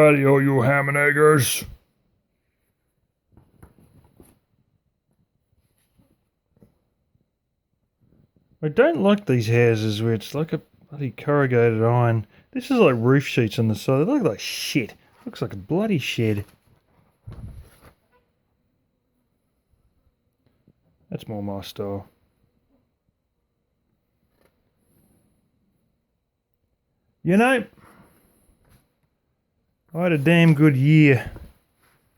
Radio, you ham and eggers. I don't like these houses where it's like a bloody corrugated iron. This is like roof sheets on the side. They look like shit. Looks like a bloody shed. That's more my style. You know, I had a damn good year,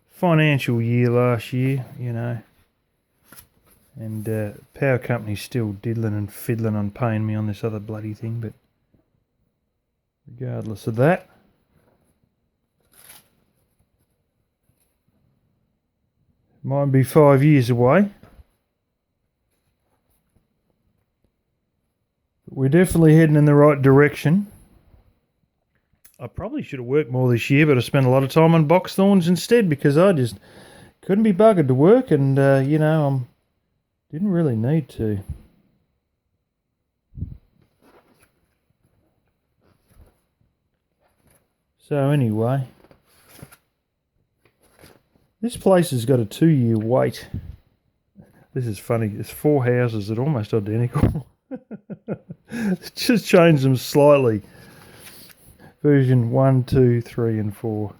financial year last year, you know. And power company's still diddling and fiddling on paying me on this other bloody thing, but regardless of that, might be 5 years away. But we're definitely heading in the right direction. I probably should have worked more this year, but I spent a lot of time on box thorns instead because I just couldn't be buggered to work, and you know, didn't really need to. So anyway, this place has got a 2-year wait. This is funny. There's 4 houses that are almost identical. Just changed them slightly. Version 1, 2, 3 and 4.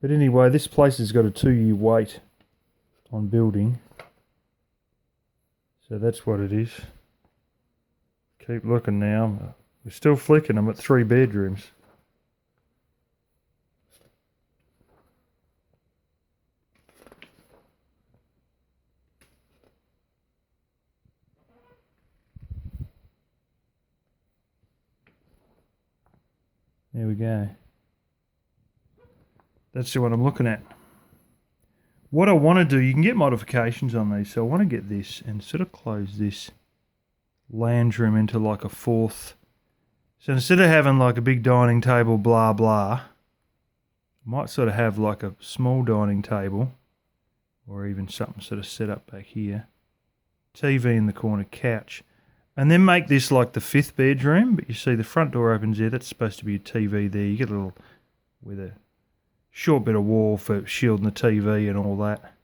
But anyway, this place has got a 2-year wait on building. So that's what it is. Keep looking now. We're still flicking them at 3 bedrooms. There we go. That's the one I'm looking at. What I want to do, you can get modifications on these, so I want to get this and sort of close this lounge room into like a 4th. So instead of having like a big dining table, blah, blah, I might sort of have like a small dining table or even something sort of set up back here. TV in the corner, couch. And then make this like the 5th bedroom, but you see the front door opens there, that's supposed to be a TV there. You get a little, with a short bit of wall for shielding the TV and all that.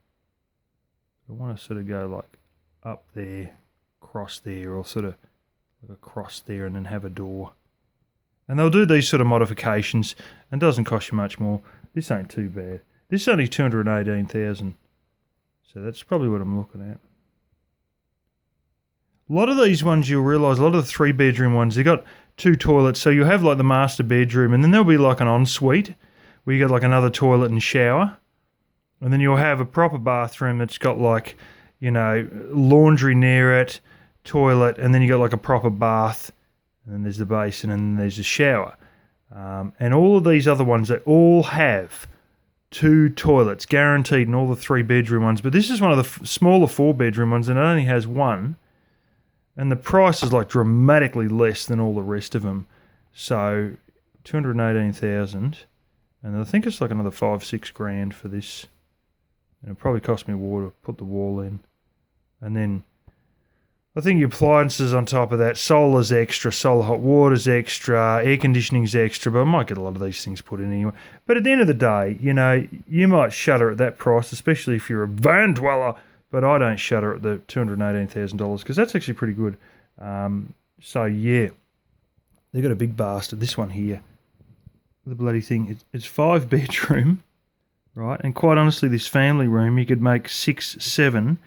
I want to sort of go like up there, cross there, or sort of like across there and then have a door. And they'll do these sort of modifications and it doesn't cost you much more. This ain't too bad. This is only 218,000. So that's probably what I'm looking at. A lot of these ones you'll realise, a lot of the 3-bedroom ones, they've got 2 toilets. So you'll have like the master bedroom and then there'll be like an ensuite where you got like another toilet and shower. And then you'll have a proper bathroom that's got like, you know, laundry near it, toilet, and then you got like a proper bath. And then there's the basin and then there's a shower. And all of these other ones, they all have 2 toilets, guaranteed in all the 3-bedroom ones. But this is one of the smaller 4-bedroom ones and it only has 1. And the price is like dramatically less than all the rest of them. So 218,000. And I think it's like another 5-6 grand for this. And it probably cost me water to put the wall in. And then I think the appliances on top of that, solar's extra, solar hot water's extra, air conditioning's extra, but I might get a lot of these things put in anyway. But at the end of the day, you know, you might shudder at that price, especially if you're a van dweller, but I don't shudder at the $218,000 because that's actually pretty good. So yeah, they've got a big bastard, this one here. The bloody thing, it's 5-bedroom, right? And quite honestly, this family room, you could make 6, 7.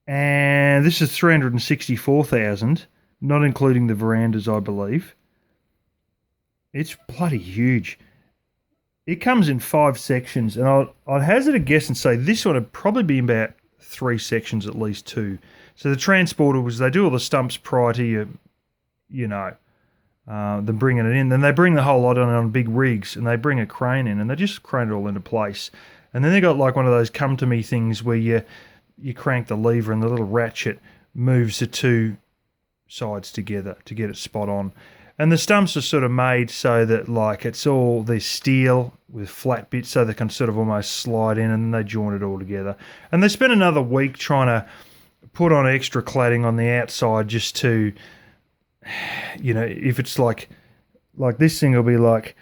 And this is 364,000, not including the verandas, I believe. It's bloody huge. It comes in 5 sections, and I'd hazard a guess and say this one would probably be about 3 sections, at least 2. So the transporter was, they do all the stumps prior to you know, them bringing it in. Then they bring the whole lot on big rigs, and they bring a crane in, and they just crane it all into place. And then they got like one of those come to me things where you crank the lever and the little ratchet moves the 2 sides together to get it spot on. And the stumps are sort of made so that like it's all, they're steel with flat bits so they can sort of almost slide in, and then they join it all together. And they spent another week trying to put on extra cladding on the outside just to, you know, if it's like this thing will be like,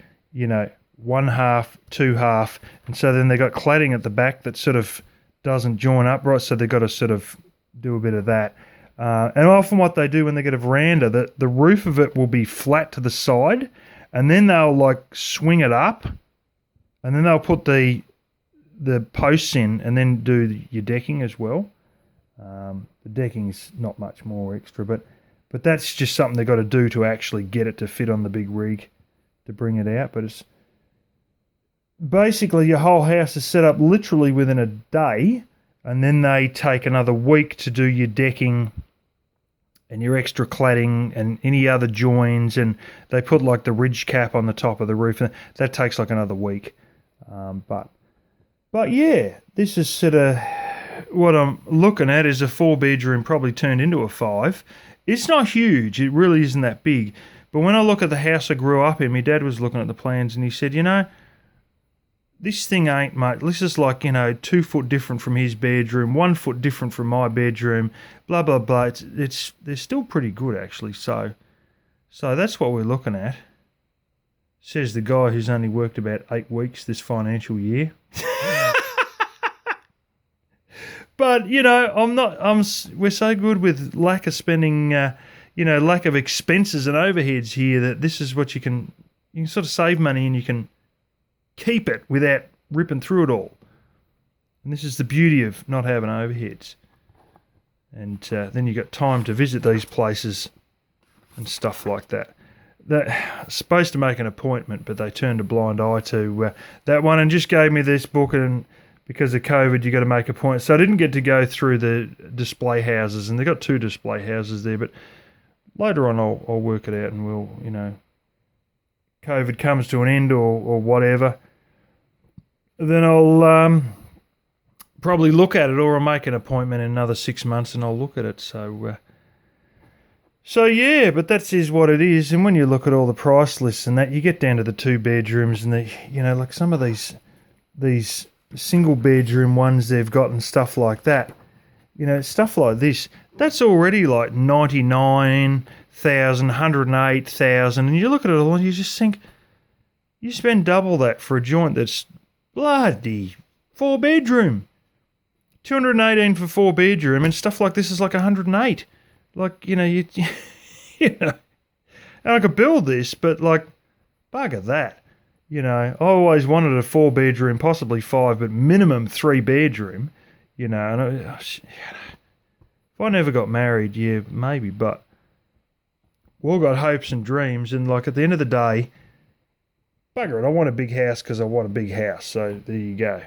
one half, two half, and so then they got cladding at the back that sort of doesn't join up right, so they've got to sort of do a bit of that. And often what they do when they get a veranda, the roof of it will be flat to the side, and then they'll like swing it up, and then they'll put the posts in and then do your decking as well. The decking's not much more extra, but that's just something they've got to do to actually get it to fit on the big rig to bring it out. But it's basically your whole house is set up literally within a day, and then they take another week to do your decking and your extra cladding and any other joins, and they put like the ridge cap on the top of the roof, and that takes like another week. But yeah, this is sort of what I'm looking at is a 4-bedroom probably turned into a 5. It's not huge. It really isn't that big. But when I look at the house I grew up in, my dad was looking at the plans and he said, this thing ain't much. This is like, 2 foot different from his bedroom, 1 foot different from my bedroom, blah, blah, blah. They're still pretty good, actually. So that's what we're looking at. Says the guy who's only worked about 8 weeks this financial year. But, we're so good with lack of spending, lack of expenses and overheads here that this is what you can sort of save money and you can keep it without ripping through it all. And this is the beauty of not having overheads. And then you got time to visit these places and stuff like that. They're supposed to make an appointment, but they turned a blind eye to that one and just gave me this book, and because of COVID, you got to make a point. So I didn't get to go through the display houses, and they've got 2 display houses there, but later on I'll work it out and we'll, COVID comes to an end or whatever, then I'll probably look at it, or I'll make an appointment in another 6 months and I'll look at it. So yeah, but that is what it is. And when you look at all the price lists and that, you get down to the 2 bedrooms and like some of these single bedroom ones they've got and stuff like that. Stuff like this, that's already like 99,000, 108,000, and you look at it all and you just think, you spend double that for a joint that's bloody 4 bedroom. 218 for 4 bedroom, and stuff like this is like 108. Like, and I could build this, but like, bugger that. I always wanted a 4 bedroom, possibly 5, but minimum 3 bedroom, and if I never got married, yeah, maybe, but we all got hopes and dreams, and like at the end of the day, bugger it, I want a big house because I want a big house, so there you go.